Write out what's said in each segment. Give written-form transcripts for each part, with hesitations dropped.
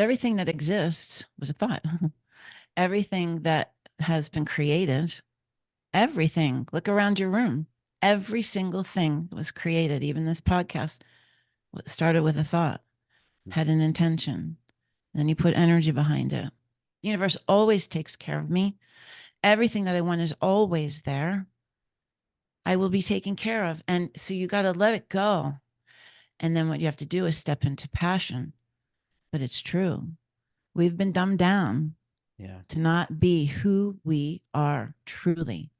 Everything that exists was a thought. Everything that has been created, everything, look around your room. Every single thing that was created, even this podcast, started with a thought, had an intention. Then you put energy behind it. The universe always takes care of me. Everything that I want is always there. I will be taken care of. And so you got to let it go. And then what you have to do is step into passion. But it's true. We've been dumbed down Yeah. to not be who we are truly.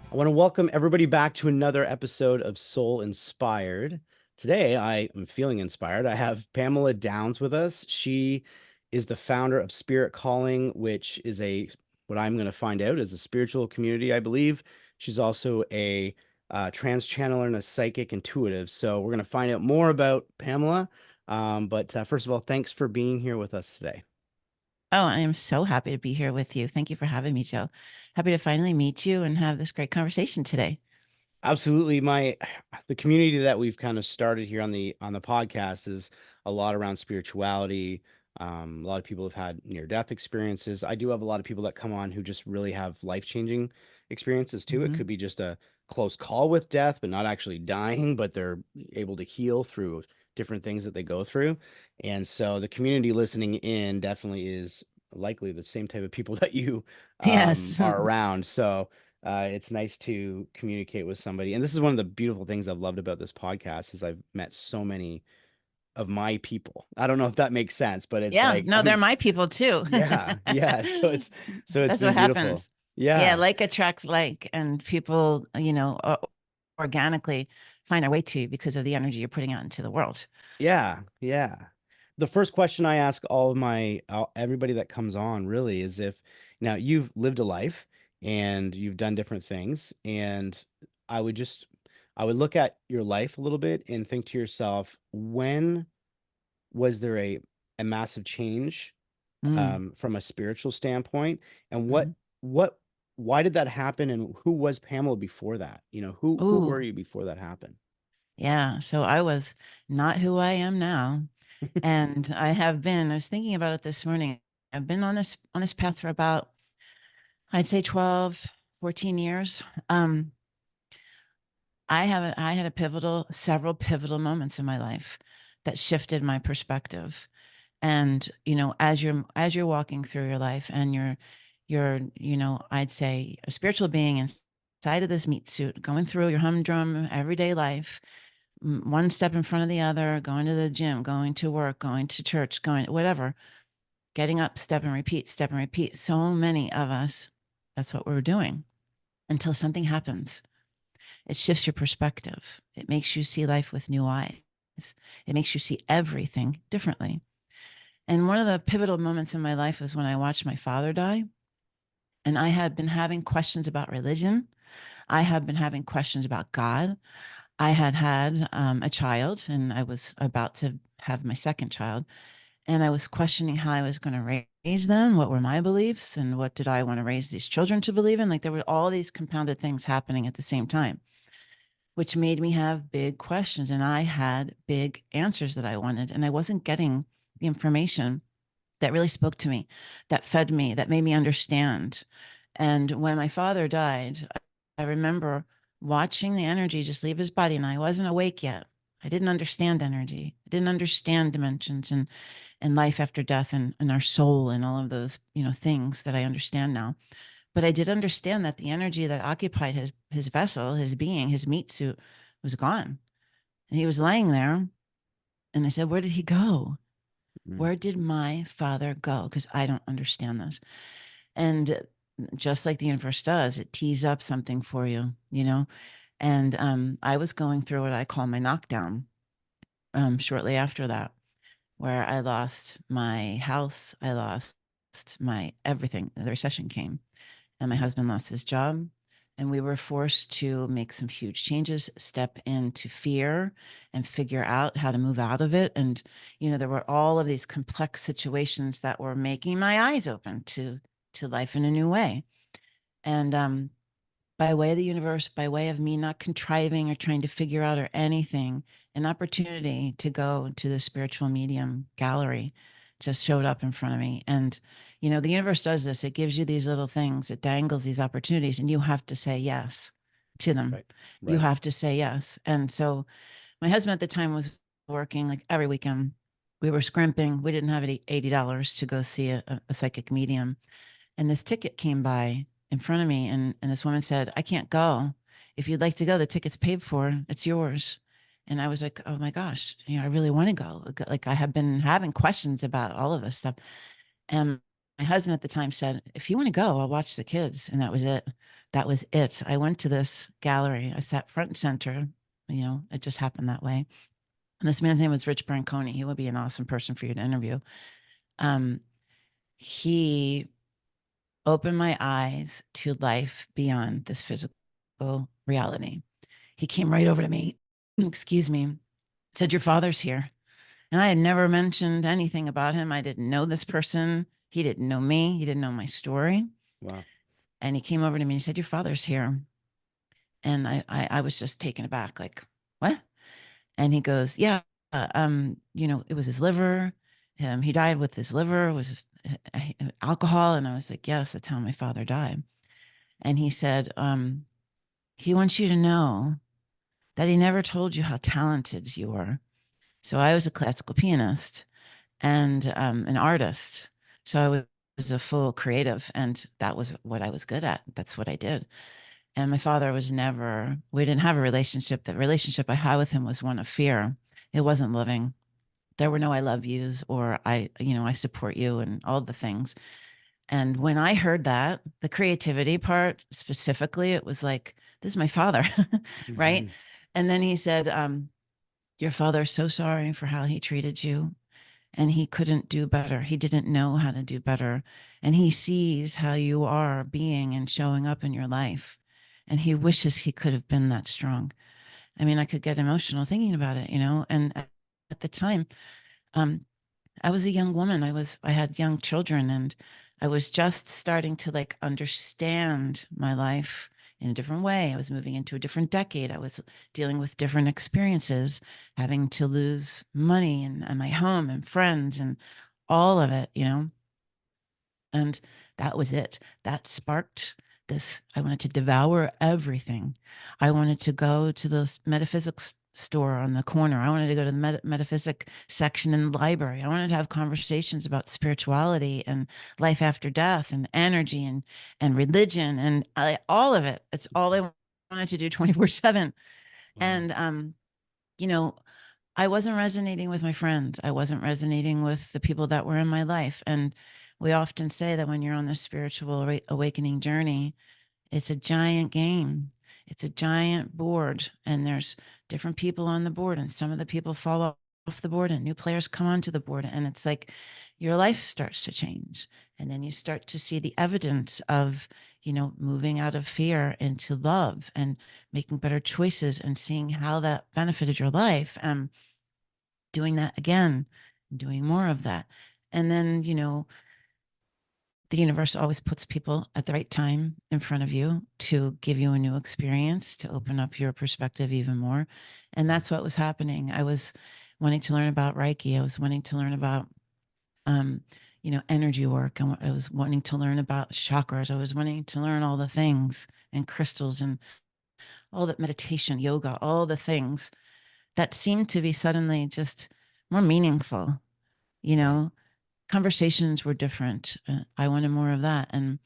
I want to welcome everybody back to another episode of Soul Inspired. Today, I am feeling inspired. I have Pamela Downes with us. She is the founder of Spirit Calling, which is what I'm going to find out is a spiritual community, I believe. She's also a trans channeler and a psychic intuitive. So we're going to find out more about Pamela. But first of all, thanks for being here with us today. Oh, I am so happy to be here with you. Thank you for having me, Joe. Happy to finally meet you and have this great conversation today. Absolutely. The community that we've kind of started here on the podcast is a lot around spirituality. A lot of people have had near-death experiences. I do have a lot of people that come on who just really have life-changing experiences too. It Mm-hmm. could be just a close call with death, but not actually dying, but they're able to heal through different things that they go through. And so the community listening in definitely is likely the same type of people that you Yes. are around. So it's nice to communicate with somebody. And this is one of the beautiful things I've loved about this podcast is I've met so many of my people. I don't know if that makes sense, but it's Yeah. like No, they're my people too. yeah, yeah. So it's That's been what beautiful. happens. Yeah. Yeah. Like attracts like, and people, organically find their way to you because of the energy you're putting out into the world. Yeah. Yeah. The first question I ask all of everybody that comes on really is if now you've lived a life and you've done different things and I would just I would look at your life a little bit and think to yourself, when was there a massive change Mm. from a spiritual standpoint? And Hmm. what why did that happen? And who was Pamela before that? Who were Ooh. you before that happened? Yeah. So I was not who I am now. And I was thinking about it this morning. I've been on this path for about, I'd say 12, 14 years. Um, I had several pivotal moments in my life that shifted my perspective. And, as you're walking through your life and you're, I'd say a spiritual being inside of this meat suit, going through your humdrum everyday life, one step in front of the other, going to the gym, going to work, going to church, going whatever, getting up, step and repeat, step and repeat. So many of us, that's what we're doing until something happens. It shifts your perspective. It makes you see life with new eyes. It makes you see everything differently. And one of the pivotal moments in my life was when I watched my father die. And I had been having questions about religion. I had been having questions about God. I had had a child, and I was about to have my second child. And I was questioning how I was going to raise them. What were my beliefs? And what did I want to raise these children to believe in? Like there were all these compounded things happening at the same time, which made me have big questions. And I had big answers that I wanted. And I wasn't getting the information that really spoke to me, that fed me, that made me understand. And when my father died, I remember watching the energy just leave his body, and I wasn't awake yet. I didn't understand energy. I didn't understand dimensions and life after death and our soul and all of those, things that I understand now. But I did understand that the energy that occupied his vessel, his being, his meat suit was gone. And he was laying there. And I said, where did he go? Mm. Where did my father go? Because I don't understand this. And just like the universe does, it tees up something for you. And I was going through what I call my knockdown shortly after that, where I lost my house, I lost my everything. The recession came, and my husband lost his job. And we were forced to make some huge changes, step into fear and figure out how to move out of it. And, there were all of these complex situations that were making my eyes open to life in a new way. And by way of the universe, by way of me not contriving or trying to figure out or anything, an opportunity to go to the spiritual medium gallery just showed up in front of me. And, the universe does this. It gives you these little things, it dangles these opportunities, and you have to say yes to them. Right. You Right. have to say yes. And so my husband at the time was working like every weekend. We were scrimping. We didn't have any $80 to go see a psychic medium. And this ticket came by in front of me, and this woman said, I can't go. If you'd like to go, the ticket's paid for. It's yours. And I was like, oh my gosh, I really want to go. Like I have been having questions about all of this stuff. And my husband at the time said, if you want to go, I'll watch the kids. And that was it. That was it. I went to this gallery. I sat front and center. It just happened that way. And this man's name was Rich Branconi. He would be an awesome person for you to interview. Um, he opened my eyes to life beyond this physical reality. He came right over to me, excuse me, said, your father's here. And I had never mentioned anything about him. I didn't know this person. He didn't know me. He didn't know my story. Wow. And he came over to me and he said, your father's here. And I was just taken aback, like, what? And he goes, yeah, it was his liver. He died with his liver, was alcohol. And I was like, yes, that's how my father died. And he said, he wants you to know that he never told you how talented you were. So I was a classical pianist and an artist. So I was a full creative, and that was what I was good at. That's what I did. And my father was never, we didn't have a relationship. The relationship I had with him was one of fear. It wasn't loving. There were no I love yous or I support you and all the things. And when I heard that, the creativity part specifically, it was like, this is my father, right? Mhm. And then he said, your father's so sorry for how he treated you. And he couldn't do better. He didn't know how to do better. And he sees how you are being and showing up in your life. And he wishes he could have been that strong. I mean, I could get emotional thinking about it, And at the time, um, I was a young woman. I had young children, and I was just starting to like understand my life in a different way. I was moving into a different decade. I was dealing with different experiences, having to lose money and my home and friends and all of it. And that was it. That sparked this. I wanted to devour everything. I wanted to go to the metaphysics store on the corner. I wanted to go to the metaphysic section in the library. I wanted to have conversations about spirituality and life after death and energy and religion and all of it. It's all I wanted to do 24/7. Wow. And you know, I wasn't resonating with my friends. I wasn't resonating with the people that were in my life. And we often say that when you're on this spiritual awakening journey, it's a giant game. It's a giant board, and there's different people on the board, and some of the people fall off the board, and new players come onto the board, and it's like your life starts to change, and then you start to see the evidence of moving out of fear into love and making better choices and seeing how that benefited your life. Doing that again, doing more of that. And then, the universe always puts people at the right time in front of you to give you a new experience, to open up your perspective even more. And Mhm. that's what was happening. I was wanting to learn about Reiki. I was wanting to learn about, um, energy work. I was wanting to learn about chakras. I was wanting to learn all the things and crystals and all that meditation, yoga, all the things that seemed to be suddenly just more meaningful, you Right. know, conversations were different. I wanted more of that. And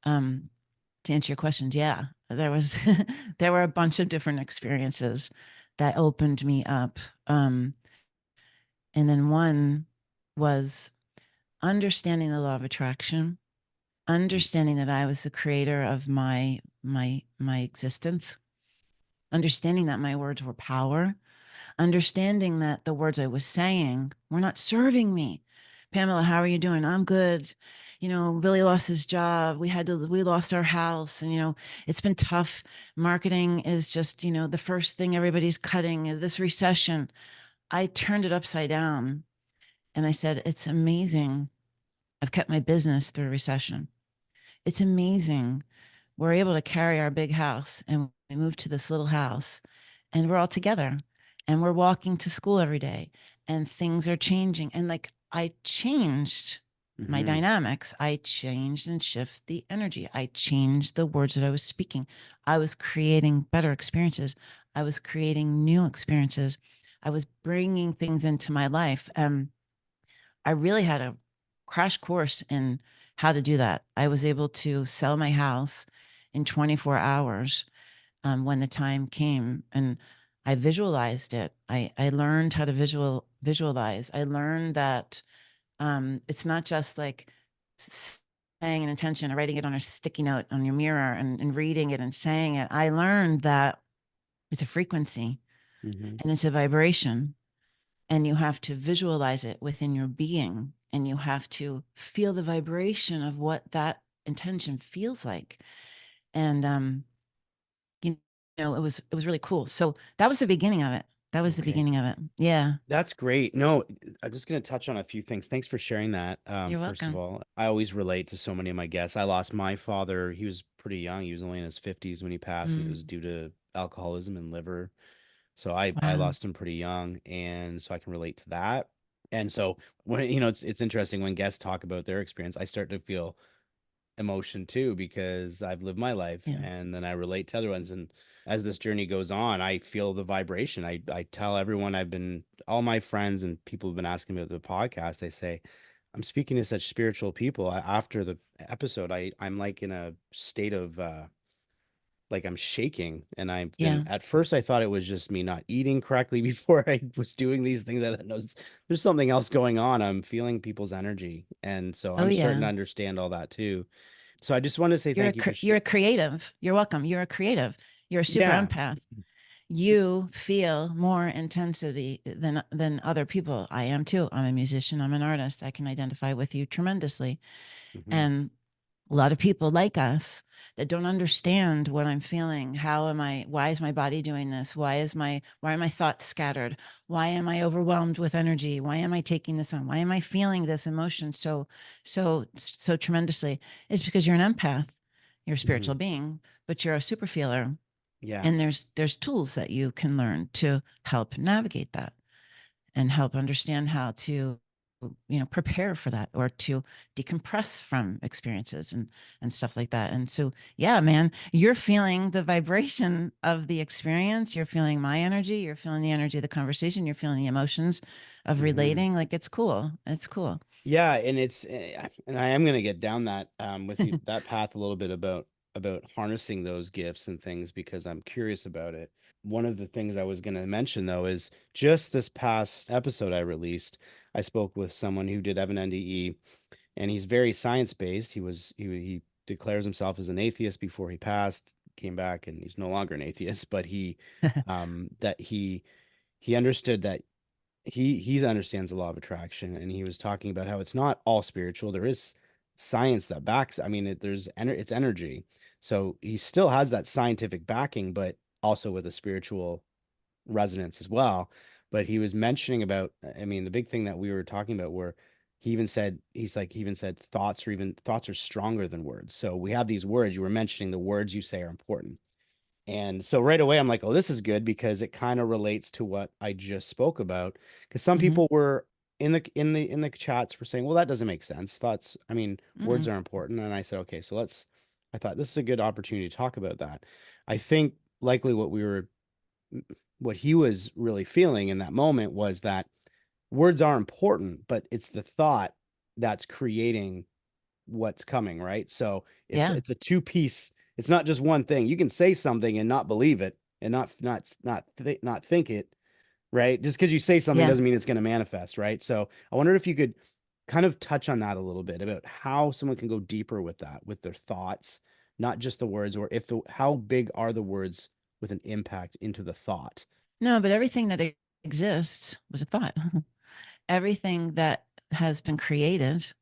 to answer your questions, yeah, there was there were a bunch of different experiences that opened me up. And then one was understanding the law of attraction, Mhm. understanding that I was the creator of my existence, understanding that my words were power, understanding that the words I was saying were not serving me. Pamela, how are you doing? I'm good. Billy lost his job. We lost our house. And, it's been tough. Marketing is just, the first thing everybody's cutting. This recession. I turned it upside down and I said, it's amazing. I've kept my business through a recession. It's amazing we're able to carry our big house, and we moved to this little house, and we're all together, and we're walking to school every day, and things are changing. And like, I changed my Mhm. dynamics. I changed and shift the energy. I changed the words that I was speaking. I was creating better experiences. I was creating new experiences. I was bringing things into my life. I really had a crash course in how to do that. I was able to sell my house in 24 hours when the time came, and I visualized it. I learned how to visualize. I learned that it's not just like saying an intention or writing it on a sticky note on your mirror and reading it and saying it. I learned that it's a frequency Mhm. and it's a vibration, and you have to visualize it within your being, and you have to feel the vibration of what that intention feels like. And you it was really cool. So that was the beginning of it. That was the Okay. beginning of it. Yeah. That's great. No, I'm just gonna touch on a few things. Thanks for sharing that. You're First of welcome. all, I always relate to so many of my guests. I lost my father. He was pretty young. He was only in his 50s when he passed, and it was Mm, due to alcoholism and liver. So I wow. lost him pretty young, and so I can relate to that. And so when it's interesting when guests talk about their experience, I start to feel emotion too because I've lived my life Yeah. and then I relate to other ones. And as this journey goes on, I feel the vibration. I tell everyone all my friends and people who've been asking me about the podcast, they say, I'm speaking to such spiritual people. After the episode, I'm like in a state of like I'm shaking. And I've been Yeah. at first I thought it was just me not eating correctly before I was doing these things. I thought, no, there's something else going on. I'm feeling people's energy. And so Oh I'm starting yeah. to understand all that too. So I just want to say thank you for You're a creative. You're welcome. You're a creative. You're a super yeah. empath. You feel more intensity than other people. I am too. I'm a musician. I'm an artist. I can identify with you tremendously. Hmm. And a lot of people like us that don't understand what I'm feeling. How am I? Why is my body doing this? Why are my thoughts scattered? Why am I overwhelmed with energy? Why am I taking this on? Why am I feeling this emotion so tremendously? It's because you're an empath. You're a Hmm. spiritual being, but you're a super feeler. Yeah. And there's tools that you can learn to help navigate that and help understand how to prepare for that, or to decompress from experiences and stuff like that. And so yeah, man, you're feeling the vibration of the experience, you're feeling my energy, you're feeling the energy of the conversation, you're feeling the emotions of Hmm. relating. Like, it's cool. It's cool. Yeah, and and I am gonna get down that with you that path a little bit about harnessing those gifts and things because I'm curious about it. One of the things I was gonna mention though is just this past episode I released, I spoke with someone who did have an NDE and he's very science based. He declares himself as an atheist before he passed, came back and he's no longer an atheist, but that he understood that he understands the law of attraction and he was talking about how it's not all spiritual. There is science that backs, I mean it's energy. So he still has that scientific backing but also with a spiritual resonance as well. But he was mentioning about, I mean, the big thing that we were talking about where he even said thoughts are stronger than words. So we have these words, you were mentioning the words you say are important. And so right away, I'm like, oh, this is good because it kind of relates to what I just spoke about. Because some Hmm. people were in the chats were saying, well, that doesn't make sense. Thoughts, I mean, words Mm. are important. And I said, okay, so I thought this is a good opportunity to talk about that. I think likely what he was really feeling in that moment was that words are important, but it's the thought that's creating what's coming, right? So Yeah. it's a two piece. It's not just one thing. You can say something and not believe it and not think it, right? Just because you say something Yeah. doesn't mean it's going to manifest, right? So I wondered if you could kind of touch on that a little bit about how someone can go deeper with that, with their thoughts, not just the words, or if the how big are the words with an impact into the thought. No, but everything that exists was a thought. Everything that has been created,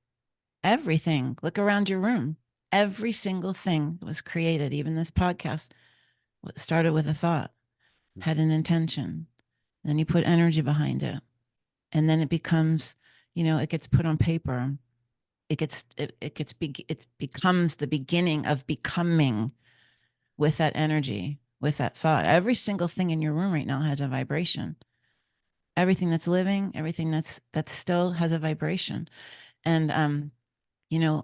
everything. Look around your room. Every single thing that was created, even this podcast, started with a thought, had an intention. Then you put energy behind it. And then it becomes, it gets put on paper. it becomes the beginning of becoming with that energy, with that thought. Every single thing in your room right now has a vibration. Everything that's living, everything that's still has a vibration. And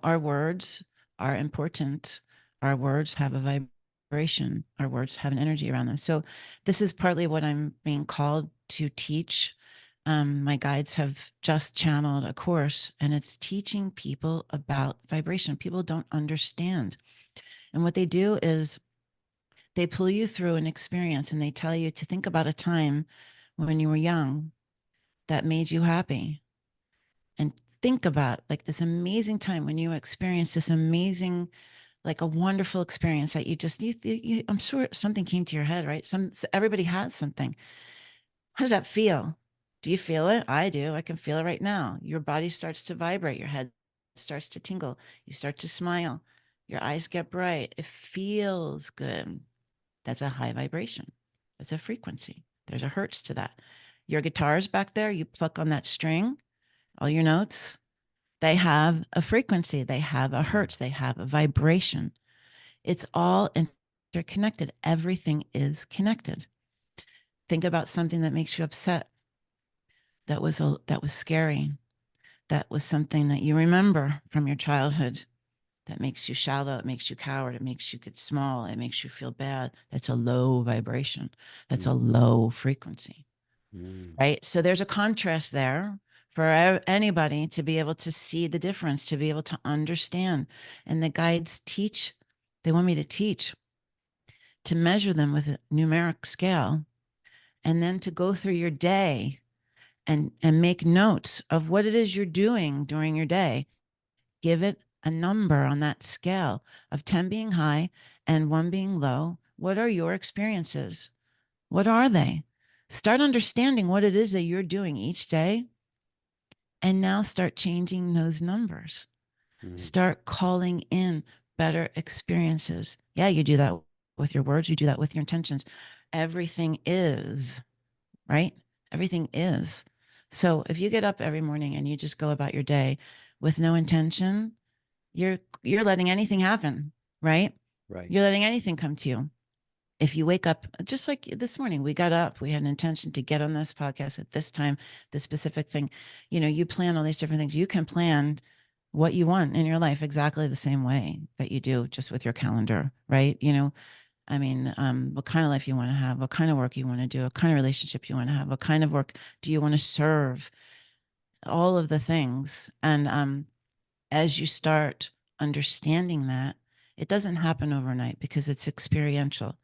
our words are important. Our words have a vibration. Our words have an energy around them. So this is partly what I'm being called to teach. My guides have just channeled a course, and it's teaching people about vibration. People don't understand. And what they do is they pull you through an experience, and they tell you to think about a time when you were young that made you happy, and think about like this amazing time when you experienced this amazing, like a wonderful experience that I'm sure something came to your head, right? Everybody has something. How does that feel? Do you feel it? I do. I can feel it right now. Your body starts to vibrate. Your head starts to tingle. You start to smile. Your eyes get bright. It feels good. That's a high vibration. That's a frequency. There's a hertz to that. Your guitars back there, you pluck on that string, all your notes, they have a frequency, they have a Mm, hertz, they have a vibration. It's all interconnected. Everything is connected. Think about something that makes you upset, that was scary, that was something that you remember from your childhood, that makes you shallow, it makes you coward, it makes you get small, it makes you feel bad. That's a low vibration. That's a mm, low frequency, mm, right? So there's a contrast there for anybody to be able to see the difference, to be able to understand. And the guides teach, they want me to teach, to measure them with a numeric scale, and then to go through your day and make notes of what it is you're doing during your day. Give it a number on that scale of 10 being high and 1 being low. What are your experiences? What are they? Start understanding what it is that you're doing each day, and now start changing those numbers. mm. Start calling in better experiences. Yeah, you do that with your words, you do that with your intentions. Everything is, right? Everything is. So if you get up every morning and you just go about your day with no intention, you're letting anything happen, right? Right. You're letting anything come to you. If you wake up, just like this morning, we got up, we had an intention to get on this podcast at this time, this specific thing. You plan all these different things. You can plan what you want in your life exactly the same way that you do just with your calendar, right? I mean, what kind of life you want to have, what kind of work you want to do, what kind of relationship you want to have, what kind of work do you want to serve, all of the things. And as you start understanding that, it doesn't happen overnight because it's experiential.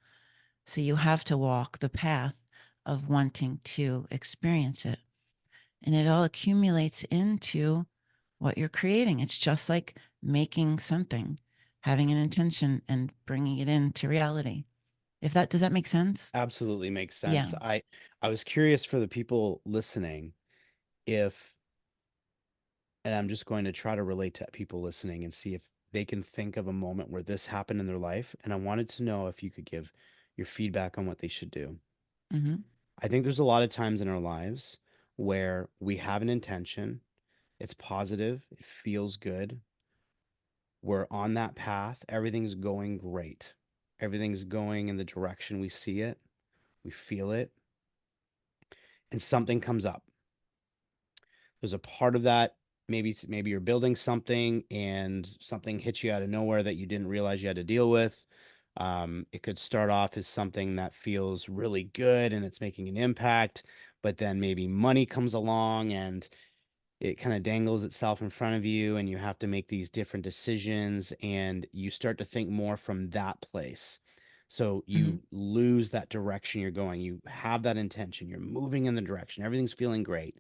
So you have to walk the path of wanting to experience it. And it all accumulates into what you're creating. It's just like making something, having an intention and bringing it into reality. If that does that make sense? Absolutely makes Yeah. sense. I was curious for the people listening if, and I'm just going to try to relate to people listening and see if they can think of a moment where this happened in their life. And I wanted to know if you could give your feedback on what they should do. Hmm. I think there's a lot of times in our lives where we have an intention, it's positive, it feels good, we're on that path, everything's going great, everything's going in the direction we see it, we feel it, and something comes up. There's a part of that, maybe you're building something and something hits you out of nowhere that you didn't realize you had to deal with. It could start off as something that feels really good and it's making an impact, but then maybe money comes along and it kind of dangles itself in front of you and you have to make these different decisions and you start to think more from that place. So Hmm. you lose that direction you're going. You have that intention, you're moving in the direction, everything's feeling great.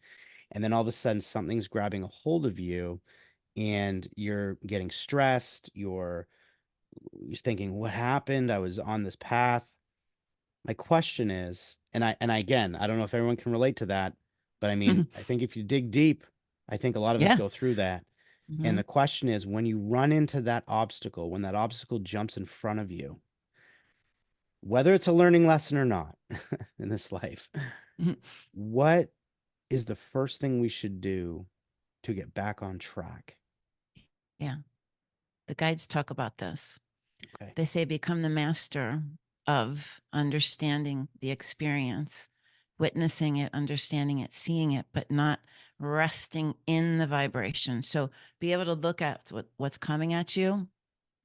And then all of a sudden something's grabbing a hold of you and you're getting stressed, you're thinking what happened? I was on this path. My question is, and I again, I don't know if everyone can relate to that, but I mean, I think if you dig deep, I think a lot of us Yeah. go through that. And Hmm. the question is, when you run into that obstacle, when that obstacle jumps in front of you, whether it's a learning lesson or not in this life, Hmm. what is the first thing we should do to get back on track? Yeah. The guides talk about this. Okay. They say become the master of understanding the experience, witnessing it, understanding it, seeing it, but not resting in the vibration. So be able to look at what's coming at you.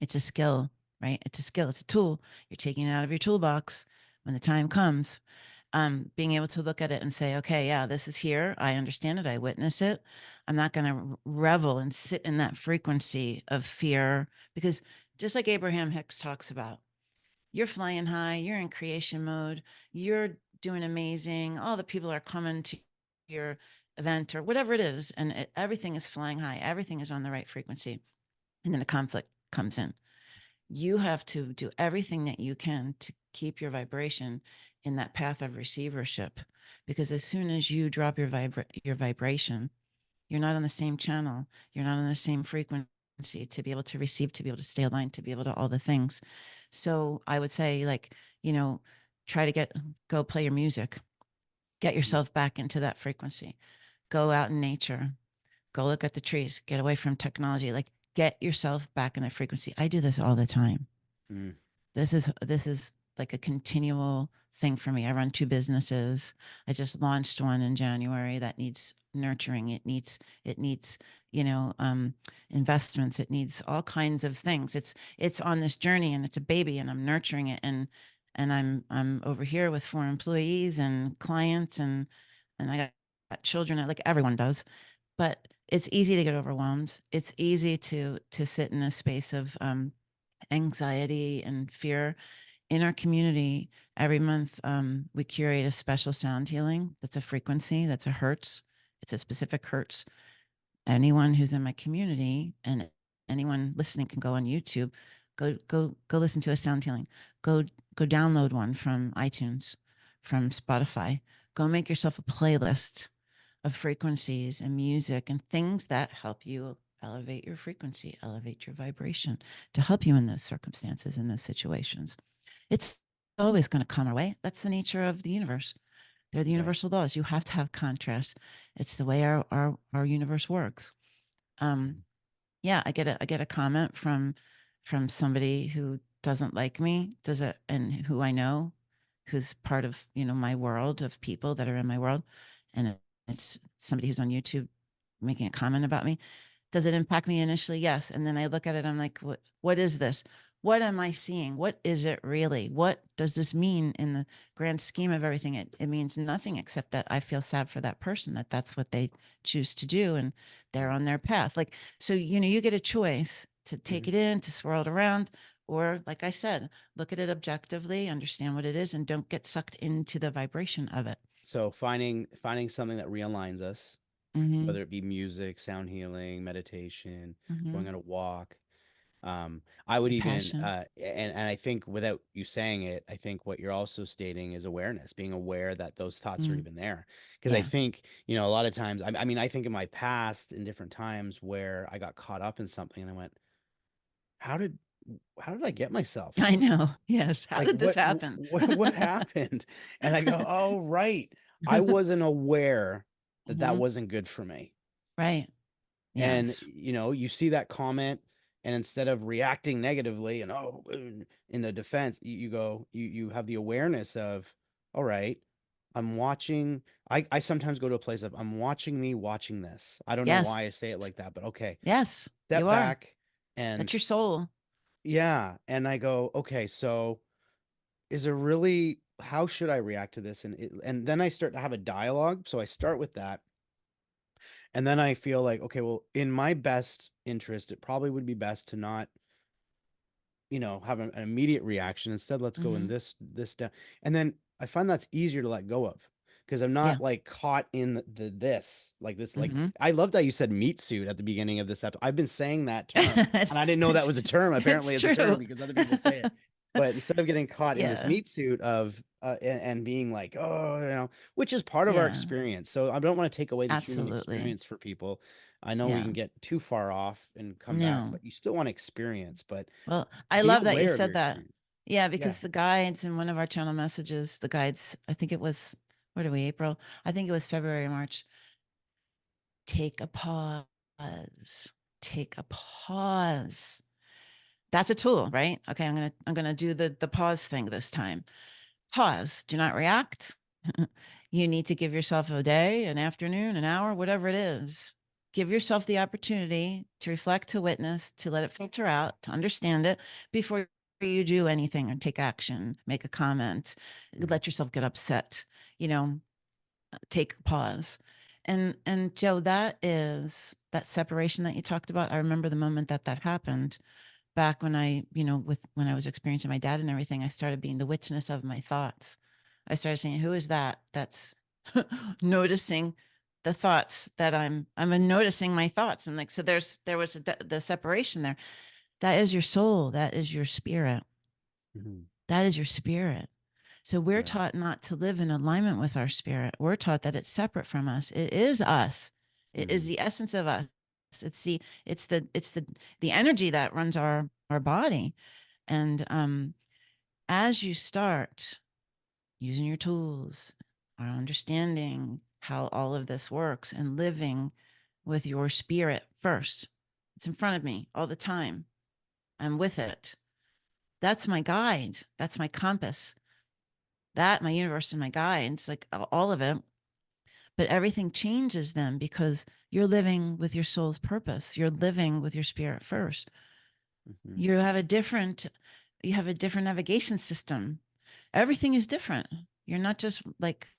It's a skill, right? It's a skill. It's a tool. You're taking it out of your toolbox when the time comes. Being able to look at it and say, okay, yeah, this is here. I understand it. I witness it. I'm not going to revel and sit in that frequency of fear because just like Abraham Hicks talks about, you're flying high, you're in creation mode, you're doing amazing. All the people are coming to your event or whatever it is, and everything is flying high, everything is on the right frequency. And then a conflict comes in. You have to do everything that you can to keep your vibration in that path of receivership, because as soon as you drop your vibration, you're not on the same channel, you're not on the same frequency to be able to receive, to be able to stay aligned, to be able to all the things. So I would say, like, try to go play your music, get Mhm. yourself back into that frequency, go out in nature, go look at the trees, get away from technology, like get yourself back in that frequency. I do this all the time. Mm. This is like a continual thing for me. I run two businesses. I just launched one in January that needs nurturing. It needs, you know, investments. It needs all kinds of things. It's on this journey and it's a baby and I'm nurturing it, and I'm over here with 4 employees and clients, and I got children, like everyone does. But it's easy to get overwhelmed. It's easy to sit in a space of anxiety and fear. In our community, every month, we curate a special sound healing. That's a frequency, that's a hertz. It's a specific hertz. Anyone who's in my community and anyone listening can go on YouTube, go listen to a sound healing. Go go download one from iTunes, from Spotify. Go make yourself a playlist of frequencies and music and things that help you elevate your frequency, elevate your vibration, to help you in those circumstances, in those situations. It's always going to come our way. That's the nature of the universe. They're the Right. universal laws. You have to have contrast. It's the way our universe works. Um, Mhm. yeah, I get a comment from somebody who doesn't like me, does it, and who I know, who's part of my world of people that are in my world, and it's somebody who's on YouTube making a comment about me. Does it impact me initially? Yes. And then I look at it, I'm like, what is this? What am I seeing? What is it really? What does this mean in the grand scheme of everything? It means nothing except that I feel sad for that person, that that's what they choose to do and they're Right. on their path. Like, so, you get a choice to take Mhm. it in, to swirl it around, or like I said, look at it objectively, understand what it is, and don't get sucked into the vibration of it. So finding something that realigns us, Hmm. whether it be music, sound healing, meditation, going Hmm. on a walk. I would Your even, passion. and I think without you saying it, I think what you're also stating is awareness, being aware that those thoughts are Mm, even there. Because I yeah. think, a lot of times, I mean, I think in my past, in different times where I got caught up in something and I went, how did, how did I get myself I here? know. Yes. How Like did this happen? what happened? And I go, oh, right. I wasn't aware that that Hmm. wasn't good for me. Right. And, Yes. you see that comment, and instead of reacting negatively and, oh, in the defense, you go, you have the awareness of, all right, I'm watching. I sometimes go to a place of I'm watching me watching this. I don't know Yes. why I say it like that, but okay. Yes. You Step are. back and That's your soul. yeah. And I go, okay, so is there really, how should I react to this? And then I start to have a dialogue. So I start with that. And then I feel like, okay, well, in my best interest, it probably would be best to not, have an immediate reaction. Instead, let's go in Hmm. this down. And then I find that's easier to let go of because I'm Yeah. not like caught in this, like this, like Hmm. I loved how you said meat suit at the beginning of this episode. I've been saying that term it's, and I didn't know that it's, was a term. it's Apparently it's a term true. because other people say it. But instead of getting caught in this Yeah. meat suit of and being like, oh, which is part of our Yeah. experience. So I don't want to take away the human Absolutely. experience for people. I know we Yeah. can get too far off and come back, No. but you still want to experience, but Well, I being love that you aware of your said that. experience. Yeah, Yeah. because the guides in one of our channel messages, the guides, I think it was, what are we, April? I think it was February, March. Take a pause. take a pause. That's a tool, right? Okay, I'm gonna do the pause thing this time. Pause. Do not react. You need to give yourself a day, an afternoon, an hour, whatever it is. Give yourself the opportunity to reflect, to witness, to let it filter out, to understand it before you do anything or take action, make a comment, Mhm. let yourself get upset, you know, take a pause. And Joe, that is that separation that you talked about. I remember the moment that that happened back when when I was experiencing my dad and everything. I started being the witness of my thoughts. I started saying, who is that that's noticing the thoughts that I'm noticing my thoughts. And like, so there was the separation there. That is your soul. That is your spirit. Mhm. That is your spirit. So we're Right. taught not to live in alignment with our spirit. We're taught that it's separate from us. It is us. It is Mhm. the essence of us. It's the energy that runs our body. And as you start using your tools, are understanding how all of this works and living with your spirit first. It's in front of me all the time. I'm with it. That's my guide. That's my compass. That, my universe, and my guides, like all of it. But everything changes then because you're living with your soul's purpose. You're living with your spirit first. Mhm. You have a different you have a different navigation system. Everything is different. You're not just like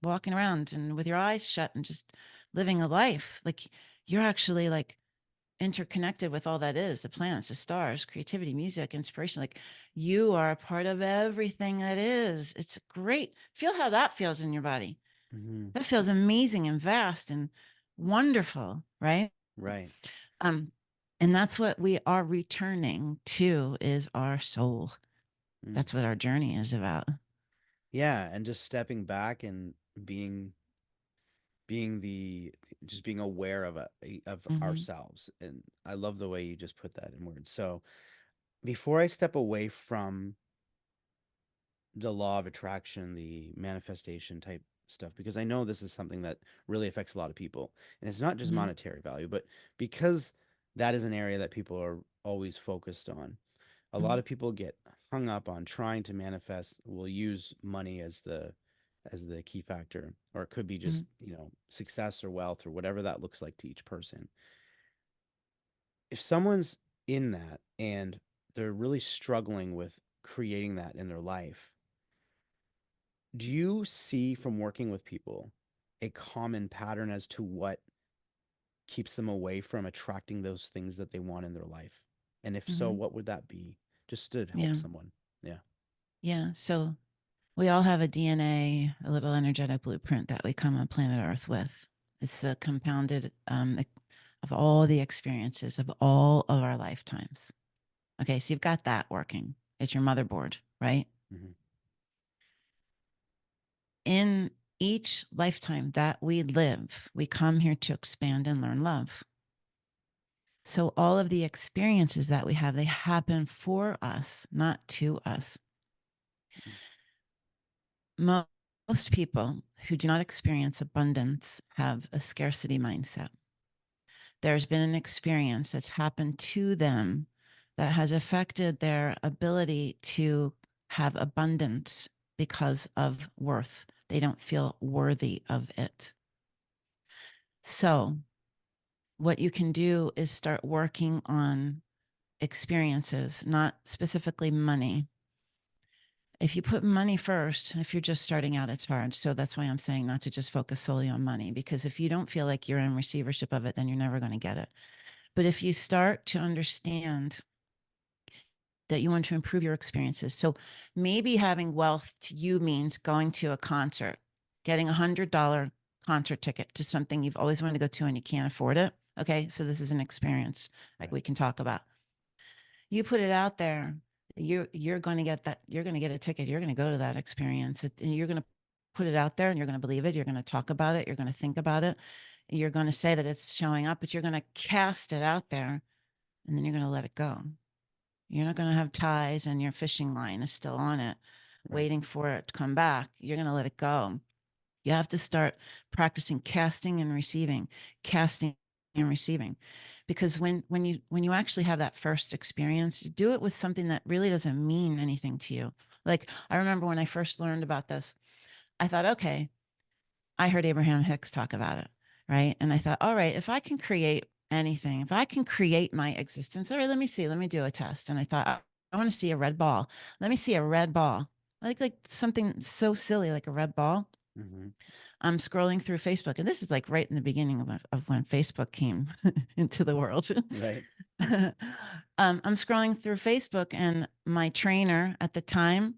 walking around and with your eyes shut and just living a life. Like you're actually like interconnected with all that is the planets, the stars, creativity, music, inspiration. Like you are a part of everything that is. It's great. Feel how that feels in your body. Mhm. That feels amazing and vast and wonderful, right? Right. Um, and that's what we are returning to is our soul. Mm. That's what our journey is about. Yeah, and just stepping back and being being the just being aware of Hmm. ourselves. And I love the way you just put that in words. So, before I step away from the law of attraction, the manifestation type stuff, because I know this is something that really affects a lot of people. And it's not just Hmm. monetary value, but because that is an area that people are always focused on. A lot Hmm. of people get hung up on trying to manifest, will use money as the key factor, or it could be Hmm. just, success or wealth or whatever that looks like to each person. If someone's in that and they're really struggling with creating that in their life, do you see from working with people a common pattern as to what keeps them away from attracting those things that they want in their life? And if so, Hmm. what would that be? Just to help Yeah. someone. Yeah. Yeah. So we all have a DNA, a little energetic blueprint that we come on planet Earth with. It's a compounded of all the experiences of all of our lifetimes. Okay, so you've got that working. It's your motherboard, right? Hmm. In each lifetime that we live, we come here to expand and learn love. So all of the experiences that we have, they happen for us, not to us. Most people who do not experience abundance have a scarcity mindset. There's been an experience that's happened to them that has affected their ability to have abundance because of worth. They don't feel worthy of it. So, what you can do is start working on experiences, not specifically money. If you put money first, if you're just starting out, it's hard. So that's why I'm saying not to just focus solely on money, because if you don't feel like you're in receivership of it, then you're never going to get it. But if you start to understand that you want to improve your experiences, so maybe having wealth to you means going to a concert, getting $100 concert ticket to something you've always wanted to go to and you can't afford it. Okay. So this is an experience like Right. we can talk about. You put it out there, you're going to get that, you're going to get a ticket, you're going to go to that experience, and you're going to put it out there and you're going to believe it, you're going to talk about it, you're going to think about it, you're going to say that it's showing up, but you're going to cast it out there and then you're going to let it go. You're not going to have ties and your fishing line is still on it Right. waiting for it to come back. You're going to let it go. You have to start practicing casting and receiving, casting and receiving. Because when you actually have that first experience, do it with something that really doesn't mean anything to you. Like, I remember when I first learned about this, I thought, okay, I heard Abraham Hicks talk about it, right? And I thought, all right, if I can create anything, if I can create my existence, all right, let me see, let me do a test. And I thought, I want to see a red ball. Let me see a red ball. Like something so silly like a red ball. Mhm. I'm scrolling through Facebook, and this is like right in the beginning of when Facebook came into the world. Right. I'm scrolling through Facebook, and my trainer at the time,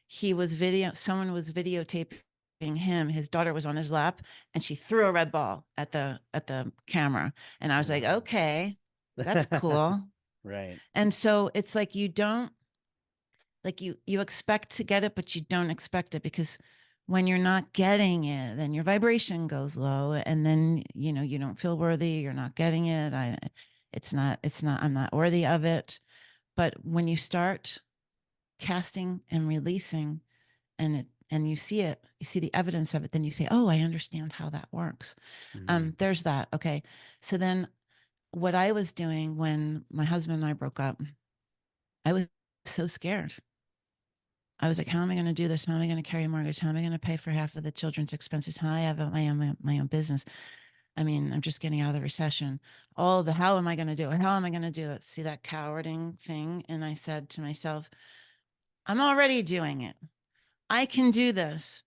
someone was videotaping him. His daughter was on his lap, and she threw a red ball at the camera, and I was like, Wow. okay, that's cool. Right. And so it's like you don't like you expect to get it, but you don't expect it, because when you're not getting it, then your vibration goes low, and then you don't feel worthy. You're not getting it. It's not I'm not worthy of it. But when you start casting and releasing, and you see it, you see the evidence of it, then you say, oh, I understand how that works. Mhm. There's that. Okay. So then what I was doing when my husband and I broke up, I was so scared. I was like, how am I going to do this? How am I going to carry a mortgage? How am I going to pay for half of the children's expenses? How I have my own business. I mean, I'm just getting out of the recession. How am I going to do it? How am I going to do that? See that cowarding thing? And I said to myself, I'm already doing it. I can do this.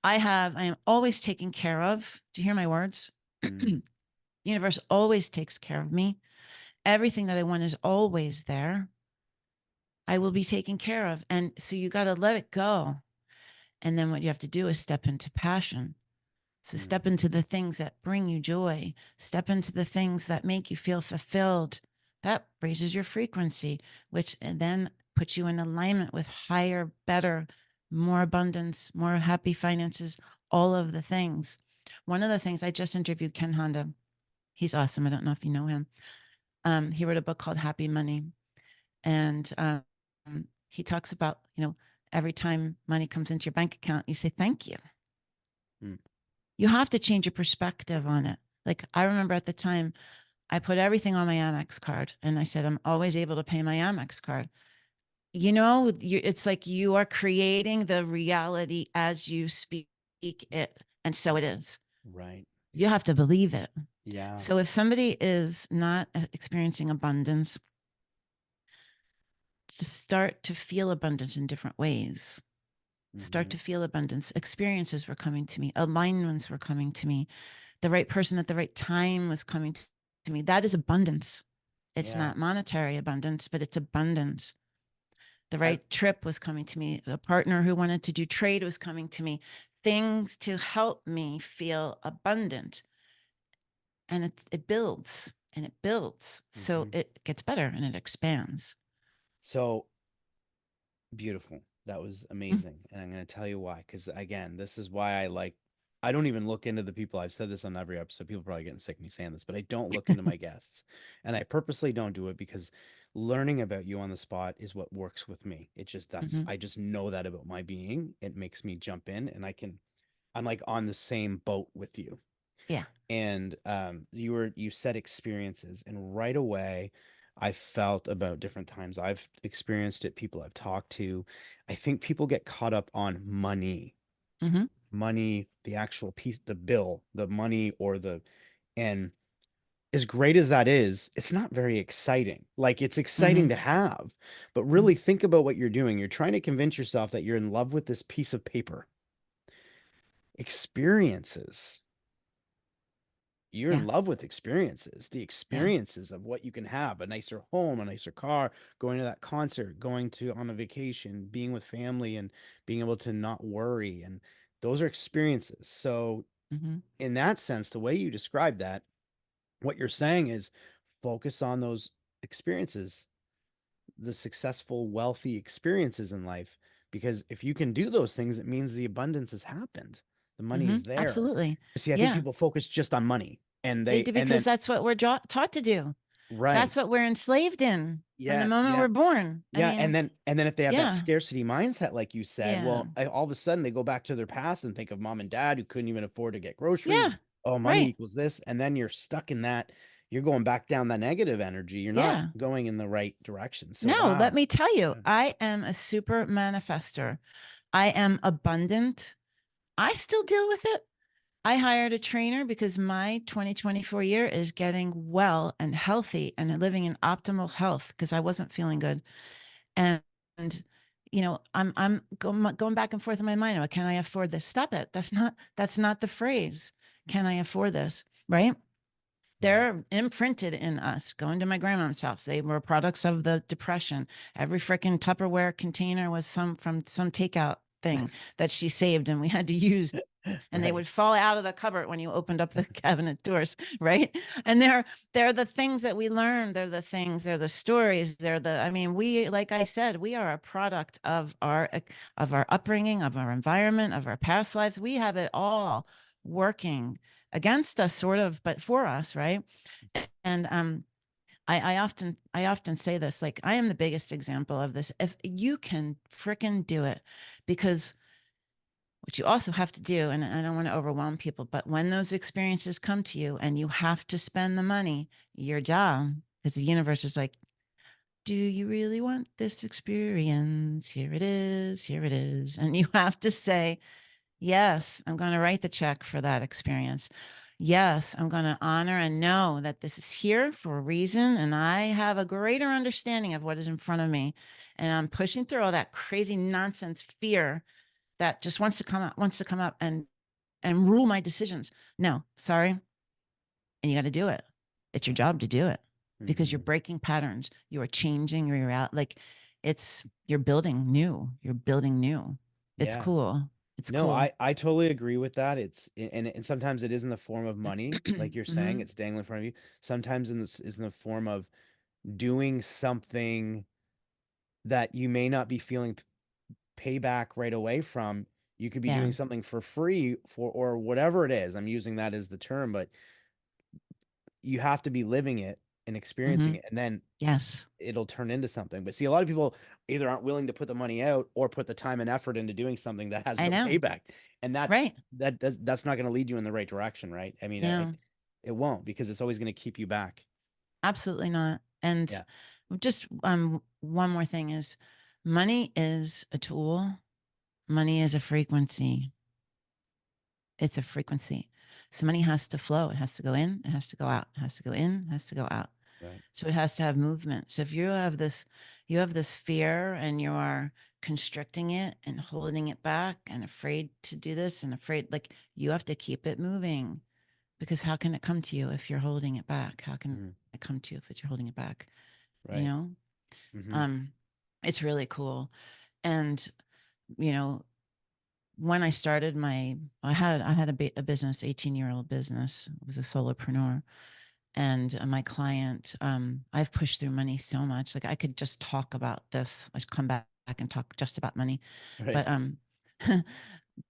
I am always taken care of. Do you hear my words? Mm. Universe always takes care of me. Everything that I want is always there. I will be taken care of. And so you got to let it go. And then what you have to do is step into passion. So step Mhm. into the things that bring you joy, step into the things that make you feel fulfilled. That raises your frequency, which then puts you in alignment with higher, better, more abundance, more happy finances, all of the things. One of the things, I just interviewed Ken Honda. He's awesome. I don't know if you know him. He wrote a book called Happy Money. And he talks about, every time money comes into your bank account, you say, thank you. Mm. You have to change your perspective on it. Like, I remember at the time, I put everything on my Amex card, and I said, I'm always able to pay my Amex card. It's like you are creating the reality as you speak it. And so it is. Right. You have to believe it. Yeah. So if somebody is not experiencing abundance, just start to feel abundance in different ways. Start Mhm. to feel abundance. Experiences were coming to me, alignments were coming to me, the right person at the right time was coming to me. That is abundance. It's Yeah. not monetary abundance, but it's abundance. The I right trip was coming to me. A partner who wanted to do trade was coming to me. Things to help me feel abundant. And it builds and it builds. So Mhm. it gets better and it expands. So beautiful. That was Mm, amazing. And I'm going to tell you why. Because again, this is why I don't even look into the people. I've said this on every episode. People are probably getting sick of me saying this, but I don't look into my guests. And I purposely don't do it because learning about you on the spot is what works with me. mhm. I just know that about my being. It makes me jump in and I'm like on the same boat with you. Yeah. And you said experiences, and right away I felt about different times I've experienced it, people I've talked to. I think people get caught up on Hmm. money, the actual piece, the bill, the money, and as great as that is, it's not very exciting. Like, it's exciting Hmm. to have, but Hmm. really think about what you're doing. You're trying to convince yourself that you're in love with this piece of paper. Experiences, you're in Yeah. love with experiences, the Yeah. experiences of what you can have, a nicer home, a nicer car, going to that concert, going to on a vacation, being with family and being able to not worry. And those are experiences. So Hmm. in that sense, the way you describe that, what you're saying is focus on those experiences, the successful, wealthy experiences in life. Because if you can do those things, it means the abundance has happened. The money Hmm. is there. Absolutely. See, I think Yeah. people focus just on money They do, and because then that's what we're taught to do. right. That's what we're enslaved in from the Yes, moment yeah. we're born. I Yeah, mean, and then if they have that yeah, scarcity mindset, like you said, yeah, well, all of a sudden they go back to their past and think of mom and dad who couldn't even afford to get groceries. yeah, And, oh, money right. equals this, and then you're stuck in that. you're going back down that negative energy. You're not Yeah. going in the right direction. So No, let wow. me tell you, Yeah. I am a super manifester. I am abundant. I still deal with it. I hired a trainer because my 2024 year is getting well and healthy and living in optimal health because I wasn't feeling good. And, I'm going back and forth in my mind. Oh, can I afford this? Stop it. That's not the phrase. Can I afford this? Right? Right. They're imprinted in us. Going to my grandma's house, they were products of the depression. Every freaking Tupperware container was from some takeout thing that she saved and we had to use, and they Right. would fall out of the cupboard when you opened up the cabinet doors, right? And they're the things that we learn. They're the stories. I mean, we, like I said, we are a product of our upbringing, of our environment, of our past lives. We have it all working against us, sort of, but for us, right? And I often say this, like, I am the biggest example of this. If you can fricking do it, because what you also have to do, and I don't want to overwhelm people, but when those experiences come to you and you have to spend the money, your job, because the universe is like, do you really want this experience? Here it is. Here it is. And you have to say, yes, I'm going to write the check for that experience. Yes, I'm going to honor and know that this is here for a reason. And I have a greater understanding of what is in front of me. And I'm pushing through all that crazy nonsense fear that just wants to come up and rule my decisions. No, sorry. And you got to do it. It's your Right. job to do it because you're Hmm. breaking patterns. You are changing your out. Like, you're building new. You're building new. It's Yeah. cool. It's No, cool. I totally agree with that. And sometimes it is in the form of money, like you're saying, Hmm. it's dangling in front of you. Sometimes is in the form of doing something that you may not be feeling payback right away from. You could be Yeah. doing something for free for or whatever it is. I'm using that as the term, but you have to be living it and experiencing Hmm. it, and then Yes. it'll turn into something. But see, a lot of people either aren't willing to put the money out or put the time and effort into doing something that has I no know. payback. And Right. that's not going to lead you in the right direction, right? I mean, No, it won't because it's always going to keep you back. absolutely not. And Yeah. just one more thing is, money is a tool. Money is a frequency. It's a frequency. So money has to flow. It has to go in. It has to go out. It has to go in. It has to go out. Right. So it has to have movement. So if you have this fear and you are constricting it and holding it back and afraid to do this and afraid, like, you have to keep it moving, because how can it come to you if you're holding it back? How can Hmm. it come to you if you're holding it back? You Right. know, Hmm. um, it's really cool. And you know, when I started I had a business, 18-year-old business. I was a solopreneur, and my client, I've pushed through money so much. Like, I could just talk about this. I should come back and talk just about money, Right. but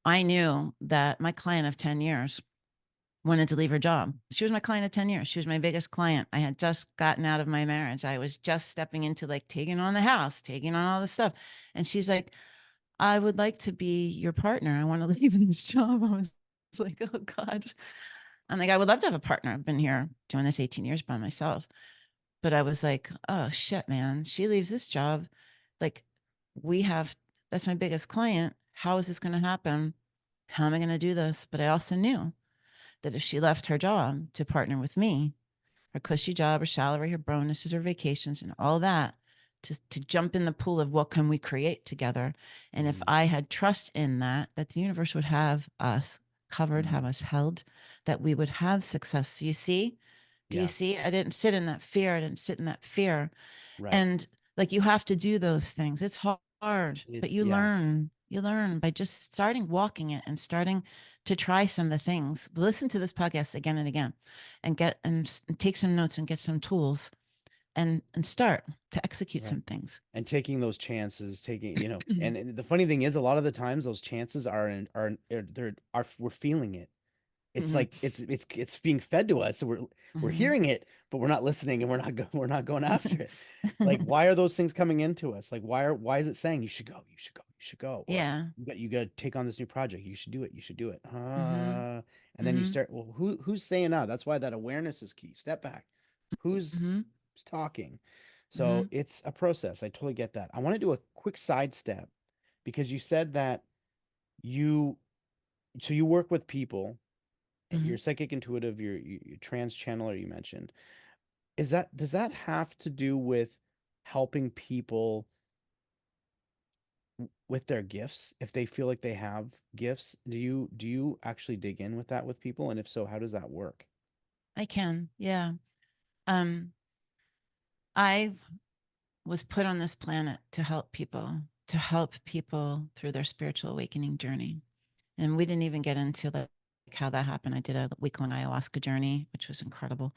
I knew that my client of 10 years wanted to leave her job. She was my client of 10 years. She was my biggest client. I had just gotten out of my marriage. I was just stepping into, like, taking on the house, taking on all this stuff. And she's like, I would like to be your partner. I want to leave this job. I was like, oh God. I'm like, I would love to have a partner. I've been here doing this 18 years by myself. But I was like, oh shit, man. She leaves this job. Like, we have, that's my biggest client. How is this going to happen? How am I going to do this? But I also knew that if she left her job to partner with me, her cushy job, her salary, her bonuses, her vacations, and all that, to jump in the pool of what can we create together. And if Hmm. I had trust in that the universe would have us covered, have Hmm. us held, that we would have success. So you see, do you Yeah. see? I didn't sit in that fear. I didn't sit in that fear. Right. And, like, you have to do those things. It's hard, but It's you yeah. learn. You learn by just starting walking it and starting to try some of the things. Listen to this podcast again and again, and take some notes and get some tools, and start to execute Right. some things. And taking those chances, and the funny thing is, a lot of the times those chances are we're feeling it. It's Hmm. like it's being fed to us, so we're Hmm. hearing it, but we're not listening, and we're not going after it. Like, why are those things coming into us? Like, why is it saying you should go, you should go, you should go, or Yeah. you got to take on this new project, you should do it, you should do it. Hmm. And then you Hmm. start, well, who's saying no? That's why that awareness is key. Step back. Who's Mhm. who's talking? So Mhm. it's a process. I totally get that. I want to do a quick sidestep because you said that you you work with people, you're Mhm. psychic intuitive, you're trans channeler you mentioned. Is that does that have to do with helping people with their gifts if they feel like they have gifts? Do you actually dig in with that with people? And if so, how does that work? I can. Yeah. Um, I was put on this planet to help people through their spiritual awakening journey. And we didn't even get into like how that happened. I did a week-long ayahuasca journey, which was incredible.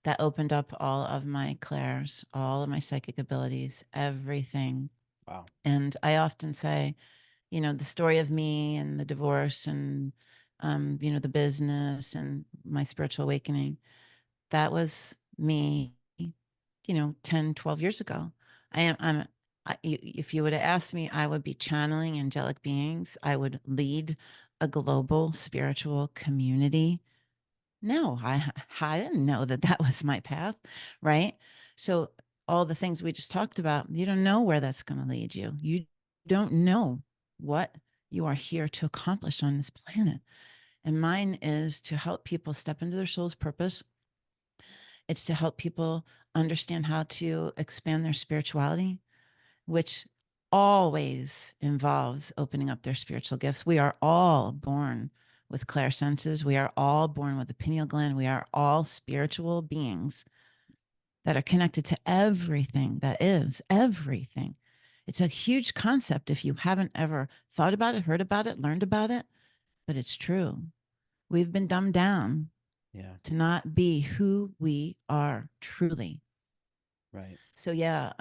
That opened up all of my clairs, all of my psychic abilities, everything. Wow. And I often say, the story of me and the divorce and, the business and my spiritual awakening, that was me, 10, 12 years ago. If you would have asked me, I would be channeling angelic beings. I would lead a global spiritual community. No, I didn't know that that was my path, right? So all the things we just talked about, you don't know where that's going to lead you. You don't know what you are here to accomplish on this planet. And mine is to help people step into their soul's purpose. It's to help people understand how to expand their spirituality, which always involves opening up their spiritual gifts. We are all born with clairsenses. We are all born with a pineal gland. We are all spiritual beings that are connected to everything that is, everything. It's a huge concept if you haven't ever thought about it, heard about it, learned about it, but it's true. We've been dumbed down Yeah. to not be who we are truly. Right. So, yeah,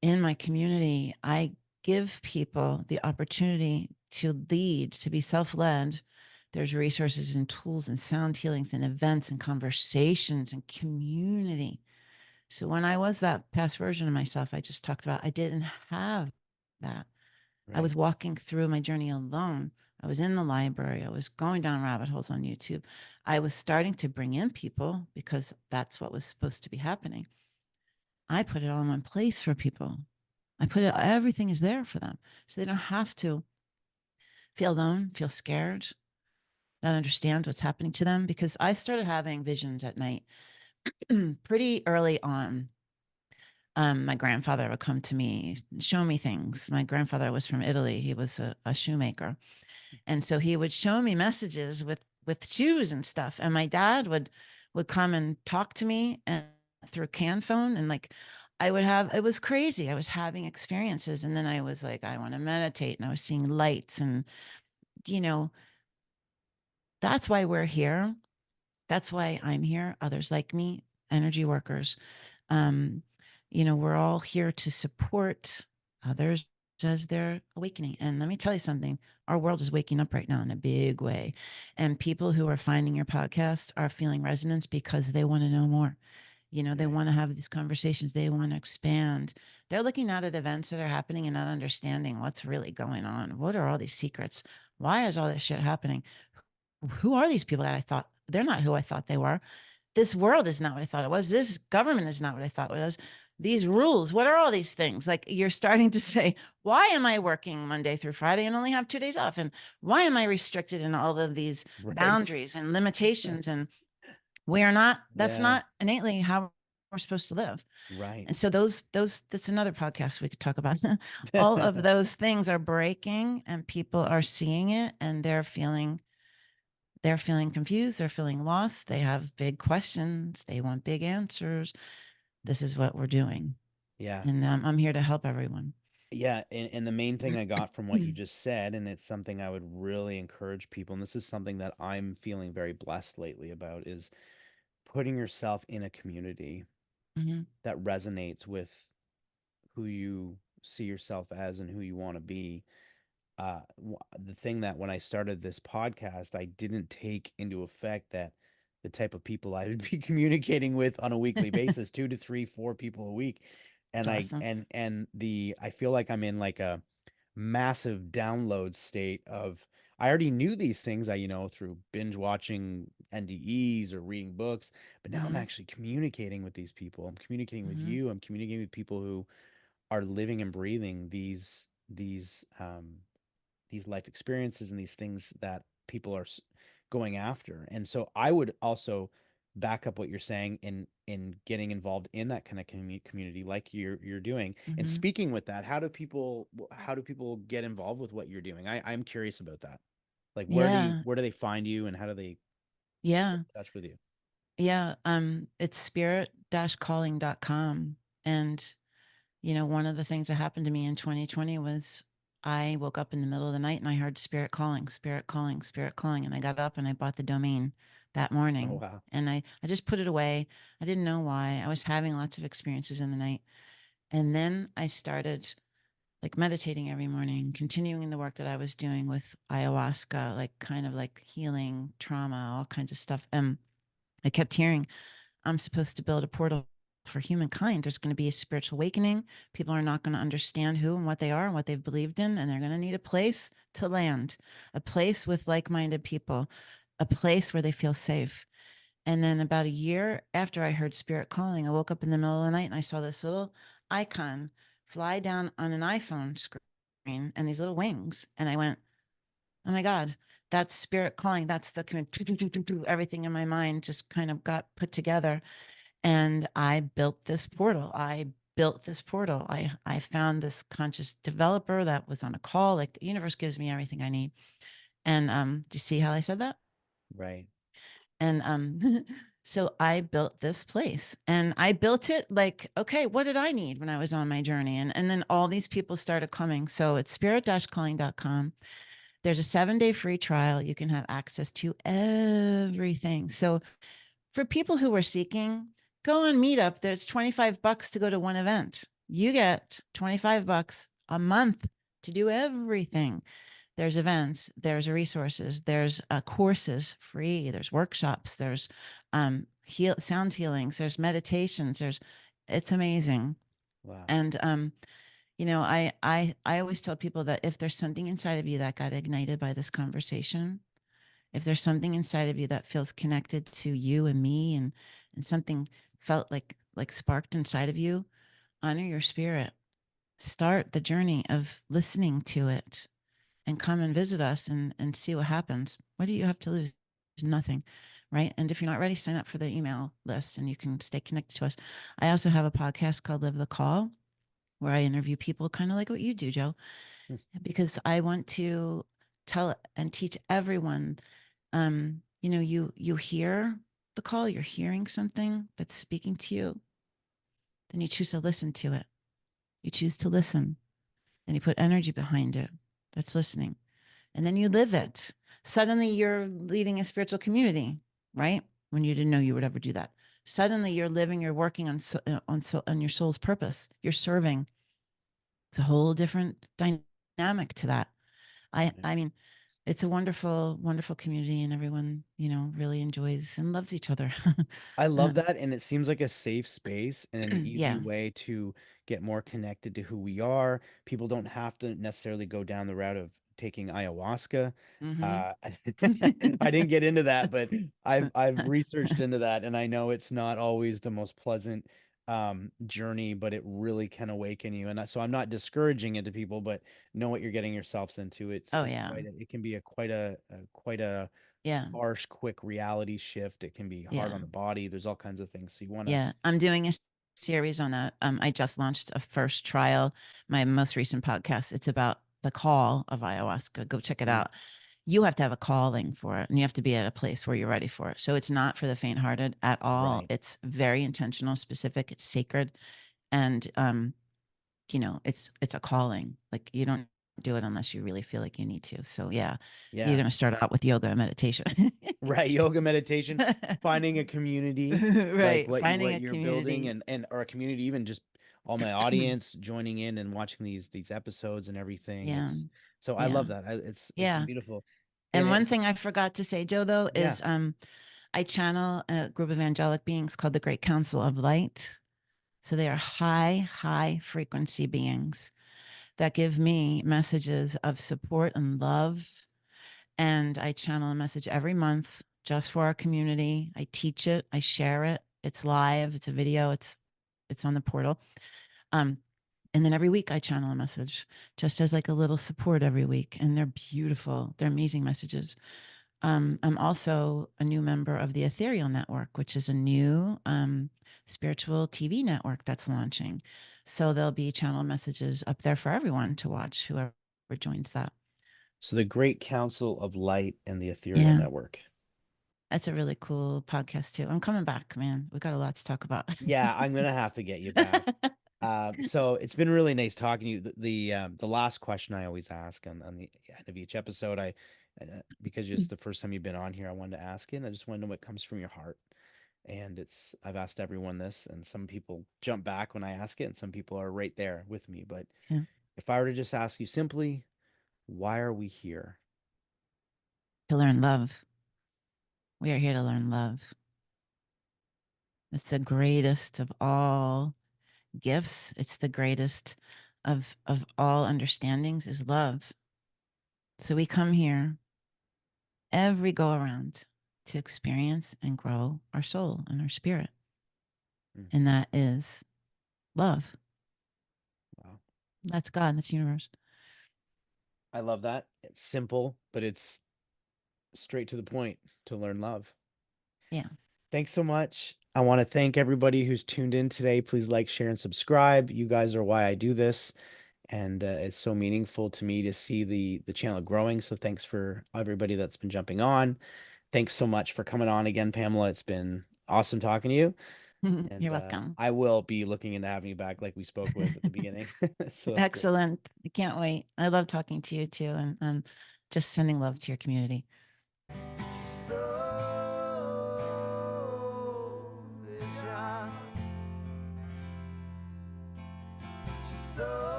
in my community, I give people the opportunity to lead, to be self led. There's resources and tools and sound healings and events and conversations and community. So when I was that past version of myself I just talked about, I didn't have that. I Right. was walking through my journey alone. I was in the library. I was going down rabbit holes on YouTube. I was starting to bring in people because that's what was supposed to be happening. I put it all in one place for people. I put it, everything is there for them. So they don't have to feel alone, feel scared, not understand what's happening to them. Because I started having visions at night pretty early on. My grandfather would come to me, show me things. My grandfather was from Italy. He was a shoemaker. And so he would show me messages with shoes and stuff. And my dad would come and talk to me and through can phone and like I would have it was crazy. I was having experiences and then I was like, I want to meditate and I was seeing lights and you know, that's why we're here. That's why I'm here. Others like me, energy workers. Um, we're all here to support others as they're awakening. And let me tell you something, our world is waking up right now in a big way. And people who are finding your podcast are feeling resonance because they want to know more. They Right. want to have these conversations, they want to expand. They're looking out at events that are happening and not understanding what's really going on. What are all these secrets? Why is all this shit happening? Who are these people that I thought they're not who I thought they were? This world is not what I thought it was. This government is not what I thought it was. These rules, what are all these things? Like you're starting to say, why am I working Monday through Friday and only have 2 days off? And why am I restricted in all of these Right. boundaries and limitations? And we are not, that's Yeah. not innately how we're supposed to live. Right. And so that's another podcast we could talk about. All of those things are breaking and people are seeing it and they're feeling confused. They're feeling lost. They have big questions. They want big answers. This is what we're doing. Yeah. And I'm here to help everyone. Yeah, and the main thing I got from what you just said, and it's something I would really encourage people, and this is something that I'm feeling very blessed lately about, is putting yourself in a community Hmm. that resonates with who you see yourself as and who you want to be. The thing that when I started this podcast, I didn't take into effect that the type of people I would be communicating with on a weekly basis, two to three, four people a week. It's And I awesome. and the I feel like I'm in like a massive download state of I already knew these things, through binge watching NDEs or reading books, but now I'm Mhm. actually communicating with these people. I'm communicating with Mhm. you. I'm communicating with people who are living and breathing these life experiences and these things that people are going after. And so I would also back up what you're saying in getting involved in that kind of community like you're doing. And Mhm. speaking with that, how do people get involved with what you're doing? I'm curious about that. Like Yeah. where do they find you and how do they get Yeah. in touch with you? Yeah. It's spirit-calling.com. And, one of the things that happened to me in 2020 was I woke up in the middle of the night and I heard spirit calling, spirit calling, spirit calling. And I got up and I bought the domain that Oh morning. wow. And I just put it away. I didn't know why. I was having lots of experiences in the night. And then I started like meditating every morning, continuing the work that I was doing with ayahuasca, like kind of like healing trauma, all kinds of stuff. And I kept hearing, I'm supposed to build a portal for humankind. There's going to be a spiritual awakening. People are not going to understand who and what they are and what they've believed in. And they're going to need a place to land, a place with like minded people, a place where they feel safe. And then about a year after I heard spirit calling, I woke up in the middle of the night and I saw this little icon fly down on an iPhone screen and these little wings. And I went, oh my God, that's spirit calling. That's the everything in my mind just kind of got put together. And I built this portal. I found this conscious developer that was on a call. Like the universe gives me everything I need. And do you see how I said that? Right. And so I built this place and I built it like, okay, what did I need when I was on my journey? And then all these people started coming. So it's spirit-calling.com. There's a 7-day free trial. You can have access to everything. So for people who are seeking, go on Meetup. There's $25 to go to one event. You get $25 a month to do everything. There's events, there's resources, there's courses free, there's workshops, there's sound healings, there's meditations, it's amazing. Wow. And I always tell people that if there's something inside of you that got ignited by this conversation, if there's something inside of you that feels connected to you and me, and something felt like sparked inside of you, honor your spirit. Start the journey of listening to it and come and visit us and see what happens. What do you have to lose? Nothing. Right. And if you're not ready, sign up for the email list and you can stay connected to us. I also have a podcast called Live the Call where I interview people kind of like what you do, Joe, because I want to tell and teach everyone. You hear the call, you're hearing something that's speaking to you, then you choose to listen to it. You choose to listen. Then you put energy behind it. That's listening. And then you live it. Suddenly you're leading a spiritual community, right? When you didn't know you would ever do that. Suddenly you're living, you're working on your soul's purpose. You're serving. It's a whole different dynamic to that. I Right. I mean, it's a wonderful, wonderful community, and everyone, really enjoys and loves each other. I uh, love that, and it seems like a safe space and an easy yeah. way to get more connected to who we are. People don't have to necessarily go down the route of taking ayahuasca. Hmm. Uh, I didn't get into that, but I've researched into that, and I know it's not always the most pleasant journey, but it really can awaken you. And so I'm not discouraging it to people, but know what you're getting yourselves into. Oh yeah, It can be quite a yeah, harsh, quick reality shift. It can be hard yeah. on the body. There's all kinds of things. So you want to, Yeah, I'm doing a series on that. I just launched a first trial, my most recent podcast. It's about the call of ayahuasca. Go check it mm, out. You have to have a calling for it and you have to be at a place where you're ready for it. So it's not for the faint hearted at all. right. It's very intentional, specific, it's sacred. And it's a calling. Like you don't do it unless you really feel like you need to. So yeah, you're Yeah. gonna start out with yoga and meditation. Right. Yoga, meditation, finding a community like Right. Finding what a you're building community. and or a community, even just all my audience joining in and watching these episodes and everything. Yeah. So I love Yeah. that. It's been Yeah. beautiful. And And one it's thing I forgot to say, Joe, though, yeah. is I channel a group of angelic beings called the Great Council of Light. So they are high, high frequency beings that give me messages of support and love and I channel a message every month just for our community. I teach it, I share it. It's live, it's a video, it's on the portal. Um, and then every week I channel a message just as like a little support every week. And they're beautiful. They're amazing messages. I'm also a new member of the Ethereal Network, which is a new spiritual TV network that's launching. So there'll be channel messages up there for everyone to watch, whoever joins that. So the Great Council of Light and the Ethereal Yeah, Network. that's a really cool podcast too. I'm coming back, man. We got a lot to talk about. Yeah, I'm gonna have to get you back. So it's been really nice talking to you. The last question I always ask on the end of each episode, because it's the first time you've been on here, I wanted to ask you, and I just want to know what comes from your heart. And I've asked everyone this, and some people jump back when I ask it, and some people are right there with me. But Yeah. if I were to just ask you simply, why are we here? To learn love. We are here to learn love. It's the greatest of all gifts. It's the greatest of all understandings is love. So we come here every go around to experience and grow our soul and our spirit. Mm, And that is love. wow. That's God. That's universe. I love that. It's simple, but it's straight to the point to learn love. Yeah. Thanks so much. I want to thank everybody who's tuned in today. Please like, share, and subscribe. You guys are why I do this, and it's so meaningful to me to see the channel growing. So thanks for everybody that's been jumping on. Thanks so much for coming on again, Pamela. It's been awesome talking to you, You're and welcome. I will be looking into having you back, like we spoke with at the beginning. So that's great. Excellent. I can't wait. I love talking to you too, and just sending love to your community. So